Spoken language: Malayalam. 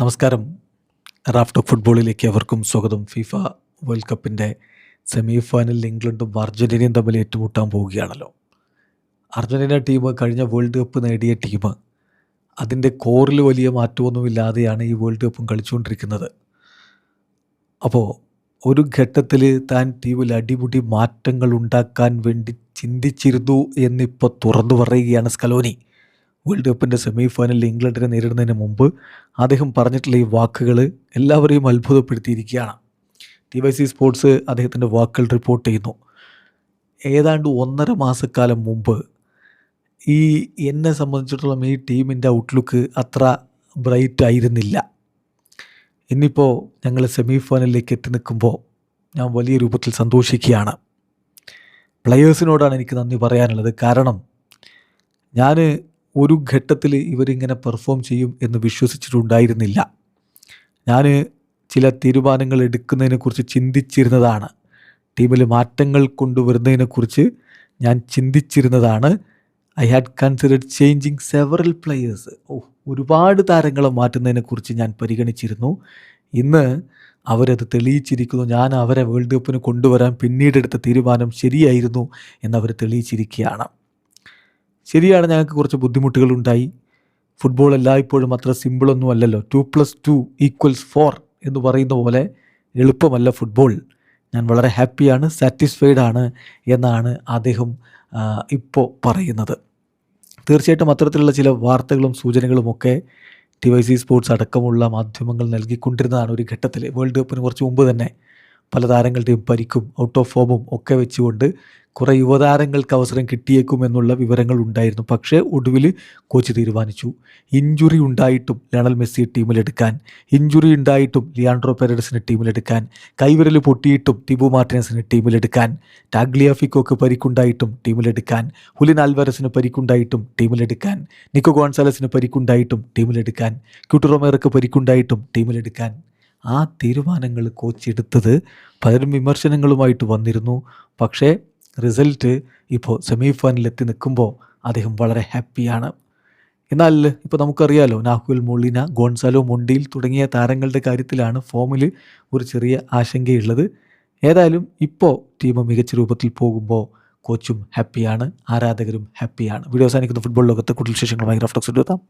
നമസ്കാരം. റാഫ് ടോക്ക് ഫുട്ബോളിലേക്ക് അവർക്കും സ്വാഗതം. ഫിഫ വേൾഡ് കപ്പിൻ്റെ സെമി ഫൈനലിൽ ഇംഗ്ലണ്ടും അർജൻറ്റീനയും തമ്മിൽ ഏറ്റുമുട്ടാൻ പോവുകയാണല്ലോ. അർജൻറ്റീന ടീം കഴിഞ്ഞ വേൾഡ് കപ്പ് നേടിയ ടീം, അതിൻ്റെ കോറിൽ വലിയ മാറ്റമൊന്നുമില്ലാതെയാണ് ഈ വേൾഡ് കപ്പും കളിച്ചുകൊണ്ടിരിക്കുന്നത്. അപ്പോൾ ഒരു ഘട്ടത്തിൽ താൻ ടീമിൽ അടിമുടി മാറ്റങ്ങൾ ഉണ്ടാക്കാൻ വേണ്ടി ചിന്തിച്ചിരുന്നു എന്നിപ്പോൾ തുറന്നു പറയുകയാണ് സ്കലോനി. വേൾഡ് കപ്പിൻ്റെ സെമി ഫൈനലിൽ ഇംഗ്ലണ്ടിനെ നേരിടുന്നതിന് മുമ്പ് അദ്ദേഹം പറഞ്ഞിട്ടുള്ള ഈ വാക്കുകൾ എല്ലാവരെയും അത്ഭുതപ്പെടുത്തിയിരിക്കുകയാണ്. TYC സ്പോർട്സ് അദ്ദേഹത്തിൻ്റെ വാക്കുകൾ റിപ്പോർട്ട് ചെയ്യുന്നു. ഏതാണ്ട് 1.5 മാസക്കാലം മുമ്പ് എന്നെ സംബന്ധിച്ചിടത്തോളം ഈ ടീമിൻ്റെ ഔട്ട്ലുക്ക് അത്ര ബ്രൈറ്റ് ആയിരുന്നില്ല. ഇന്നിപ്പോൾ ഞങ്ങൾ സെമി ഫൈനലിലേക്ക് എത്തി നിൽക്കുമ്പോൾ ഞാൻ വലിയ രൂപത്തിൽ സന്തോഷിക്കുകയാണ്. പ്ലെയേഴ്സിനോടാണ് എനിക്ക് നന്ദി പറയാനുള്ളത്. കാരണം ഞാൻ ഒരു ഘട്ടത്തിൽ ഇവരിങ്ങനെ പെർഫോം ചെയ്യും എന്ന് വിശ്വസിച്ചിട്ടുണ്ടായിരുന്നില്ല. ഞാൻ ചില തീരുമാനങ്ങൾ എടുക്കുന്നതിനെക്കുറിച്ച് ചിന്തിച്ചിരുന്നതാണ്. ടീമിൽ മാറ്റങ്ങൾ കൊണ്ടുവരുന്നതിനെക്കുറിച്ച് ഞാൻ ചിന്തിച്ചിരുന്നതാണ്. I had considered changing several players. ഒരുപാട് താരങ്ങളെ മാറ്റുന്നതിനെക്കുറിച്ച് ഞാൻ പരിഗണിച്ചിരുന്നു. ഇന്ന് അവരത് തെളിയിച്ചിരിക്കുന്നു. ഞാൻ അവരെ വേൾഡ് കപ്പിന് കൊണ്ടുവരാൻ പിന്നീടെടുത്ത തീരുമാനം ശരിയായിരുന്നു എന്നവർ തെളിയിച്ചിരിക്കുകയാണ്. ശരിയാണ്, ഞങ്ങൾക്ക് കുറച്ച് ബുദ്ധിമുട്ടുകളുണ്ടായി. ഫുട്ബോൾ എല്ലായ്പ്പോഴും അത്ര സിമ്പിളൊന്നും അല്ലല്ലോ. 2+2 = 4 എന്ന് പറയുന്ന പോലെ എളുപ്പമല്ല ഫുട്ബോൾ. ഞാൻ വളരെ ഹാപ്പിയാണ്, സാറ്റിസ്ഫൈഡ് ആണ് എന്നാണ് അദ്ദേഹം ഇപ്പോൾ പറയുന്നത്. തീർച്ചയായിട്ടും അത്തരത്തിലുള്ള ചില വാർത്തകളും സൂചനകളുമൊക്കെ TYC സ്പോർട്സ് അടക്കമുള്ള മാധ്യമങ്ങൾ നൽകിക്കൊണ്ടിരുന്നതാണ് ഒരു ഘട്ടത്തിൽ. വേൾഡ് കപ്പിന് കുറച്ച് മുമ്പ് തന്നെ പല താരങ്ങളുടെയും പരിക്കും ഔട്ട് ഓഫ് ഫോമും ഒക്കെ വെച്ചുകൊണ്ട് കുറേ യുവതാരങ്ങൾക്ക് അവസരം കിട്ടിയേക്കുമെന്നുള്ള വിവരങ്ങൾ ഉണ്ടായിരുന്നു. പക്ഷേ ഒടുവിൽ കോച്ച് തീരുമാനിച്ചു, ഇഞ്ചുറി ഉണ്ടായിട്ടും ലയണൽ മെസ്സിയെ ടീമിലെടുക്കാൻ, ഇഞ്ചുറി ഉണ്ടായിട്ടും ലിയാൻഡ്രോ പെരേരസിനെ ടീമിലെടുക്കാൻ, കൈവിരൽ പൊട്ടിയിട്ടും ടിബു മാർട്ടിനസിനെ ടീമിലെടുക്കാൻ, ടാഗ്ലിയാഫിക്കോക്ക് പരിക്കുണ്ടായിട്ടും ടീമിലെടുക്കാൻ, ഹുലിൻ ആൽവാരസിന് പരിക്കുണ്ടായിട്ടും ടീമിലെടുക്കാൻ, നിക്കോ ഗോൺസാലസിന് പരിക്കുണ്ടായിട്ടും ടീമിലെടുക്കാൻ, ക്യൂട്ടോ റൊമേറോക്ക് പരിക്കുണ്ടായിട്ടും ടീമിലെടുക്കാൻ. ആ തീരുമാനങ്ങൾ കോച്ച് എടുത്തത് പലരും വിമർശനങ്ങളുമായിട്ട് വന്നിരുന്നു. പക്ഷേ റിസൾട്ട് ഇപ്പോൾ സെമി ഫൈനലിൽ എത്തി നിൽക്കുമ്പോൾ അദ്ദേഹം വളരെ ഹാപ്പിയാണ്. എന്നാൽ ഇപ്പോൾ നമുക്കറിയാലോ, നാഹുൽ മൊളിന, ഗോൺസാലോ മൊണ്ടീൽ തുടങ്ങിയ താരങ്ങളുടെ കാര്യത്തിലാണ് ഫോമിൽ ഒരു ചെറിയ ആശങ്കയുള്ളത്. ഏതായാലും ഇപ്പോൾ ടീം മികച്ച രൂപത്തിൽ പോകുമ്പോൾ കോച്ചും ഹാപ്പിയാണ്, ആരാധകരും ഹാപ്പിയാണ്. വീഡിയോ അവസാനിക്കുന്ന ഫുട്ബോൾ ലോകത്തെ കൂടുതൽ വിശേഷങ്ങളുമായി റാഫ് ടോക്സ് എടുത്താം.